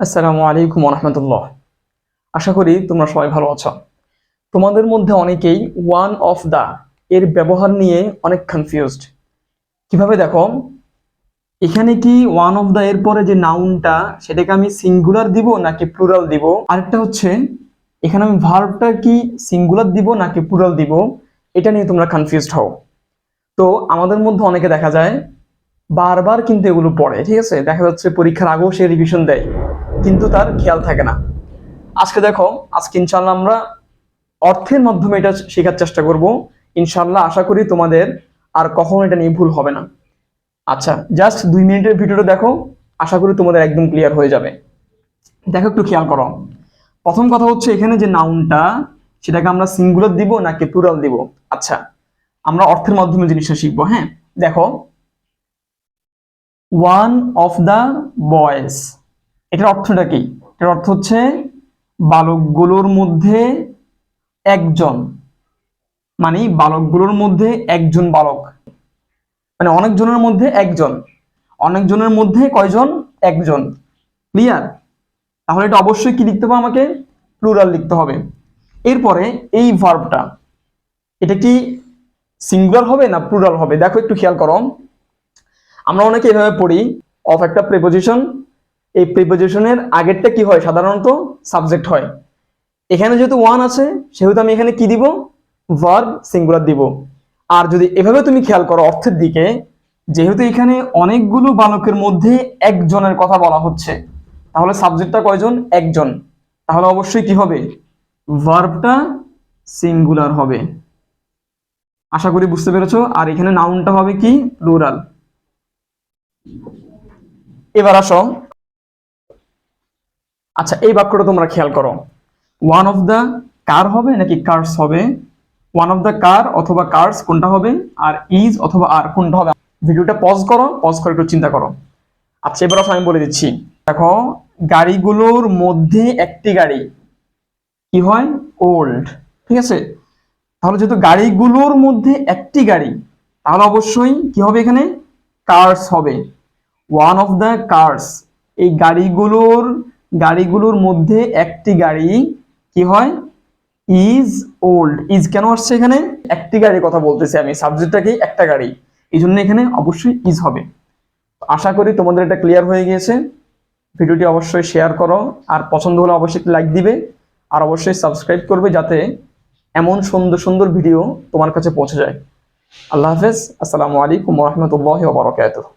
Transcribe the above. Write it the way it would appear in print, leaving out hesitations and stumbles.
আসসালামু আলাইকুম রহমতুল্লাহ। আশা করি তোমরা সবাই ভালো আছো। তোমাদের মধ্যে অনেকেই ওয়ান অফ দা এর ব্যবহার নিয়ে অনেক কনফিউজড। কিভাবে দেখো, এখানে কি ওয়ান অফ দা এর পরে যে নাউনটা সেটাকে আমি সিঙ্গুলার দিব নাকি প্লুরাল দিব, আরেকটা হচ্ছে এখানে আমি ভার্বটা কি সিঙ্গুলার দিব নাকি প্লুরাল দিব, এটা নিয়ে তোমরা কনফিউজড হও। তো আমাদের মধ্যে অনেকে দেখা যায় বারবার কিন্তু এগুলো পড়ে, ঠিক আছে, দেখা যাচ্ছে পরীক্ষার আগেও সে রিভিশন দেয় কিন্তু তার খেয়াল থাকে না। আজকে ইনশাল্লাহ আমরা অর্থের মাধ্যমে এটা শেখার চেষ্টা করব। ইনশাল্লাহ আশা করি তোমাদের আর কখনো এটা নিয়ে ভুল হবে না। আচ্ছা, জাস্ট 2 মিনিটের ভিডিওটা দেখো, আশা করি তোমাদের একদম ক্লিয়ার হয়ে যাবে। দেখো, একটু খেয়াল করো। প্রথম কথা হচ্ছে এখানে যে নাউনটা সেটাকে আমরা সিঙ্গুলার দিব নাকি প্লুরাল দিব। আচ্ছা, আমরা অর্থের মাধ্যমে জিনিসটা শিখবো। হ্যাঁ, দেখো, ওয়ান অফ দা বয়েজ, এটার অর্থটা কি? এটার অর্থ হচ্ছে বালকগুলোর মধ্যে একজন, মানে বালকগুলোর মধ্যে একজন বালক, মানে অনেকজনের মধ্যে একজন। অনেকজনের মধ্যে কয়জন? একজন। ক্লিয়ার? তাহলে এটা অবশ্যই কি লিখতে হবে? আমাকে প্লুরাল লিখতে হবে। এরপরে এই ভার্বটা, এটা কি সিঙ্গুলার হবে না প্লুরাল হবে? দেখো, একটু খেয়াল করো। আমরা অনেকে এভাবে পড়ি, অফ একটা প্রিপোজিশন, এই প্রিপোজিশনের আগেরটা কি হয়? সাধারণত সাবজেক্ট হয়। এখানে যেহেতু ওয়ান আছে সেহেতু আমি এখানে কি দিব? ভার্ব সিঙ্গুলার দিব। আর যদি এভাবে তুমি খেয়াল করো অর্থের দিকে, যেহেতু এখানে অনেকগুলো বালকের মধ্যে একজনের কথা বলা হচ্ছে, তাহলে সাবজেক্টটা কয়জন? একজন। তাহলে অবশ্যই কি হবে? ভার্বটা সিঙ্গুলার হবে। আশা করি বুঝতে পেরেছো। আর এখানে নাউনটা হবে কি? প্লুরাল। এবার আসো, আচ্ছা, এই বাক্যটা তোমরা খেয়াল করো। ওয়ান অফ দ্য কার হবে নাকি কার্স হবে? ওয়ান অফ দ্য কার অথবা কার্স কোনটা হবে? আর ইজ অথবা আর কোনটা হবে? ভিডিওটা পজ করো, পজ করে একটু চিন্তা করো। আচ্ছা, এবার আমি বলে দিচ্ছি। দেখো, গাড়িগুলোর মধ্যে একটি গাড়ি কি হয়? ওল্ড। ঠিক আছে, তাহলে যেহেতু গাড়িগুলোর মধ্যে একটি গাড়ি, তাহলে অবশ্যই কি হবে? এখানে কার্স হবে। ওয়ান অফ দ্য কার্স, এই গাড়িগুলোর মধ্যে একটি গাড়ি কি হয়? Is old. ইজ কেন আসছে এখানে? একটি গাড়ির কথা বলতেছি আমি, সাবজেক্টটা কি? একটা গাড়ি, এই জন্য এখানে অবশ্যই ইজ হবে। আশা করি তোমাদের এটা ক্লিয়ার হয়ে গিয়েছে। ভিডিওটি অবশ্যই শেয়ার করো, আর পছন্দ হলে অবশ্যই লাইক দিবে, আর অবশ্যই সাবস্ক্রাইব করবে যাতে এমন সুন্দর সুন্দর ভিডিও তোমার কাছে পৌঁছে যায়। আল্লাহ হাফেজ। আসসালামু আলাইকুম ওয়া রাহমাতুল্লাহি ওয়া বারাকাতুহু।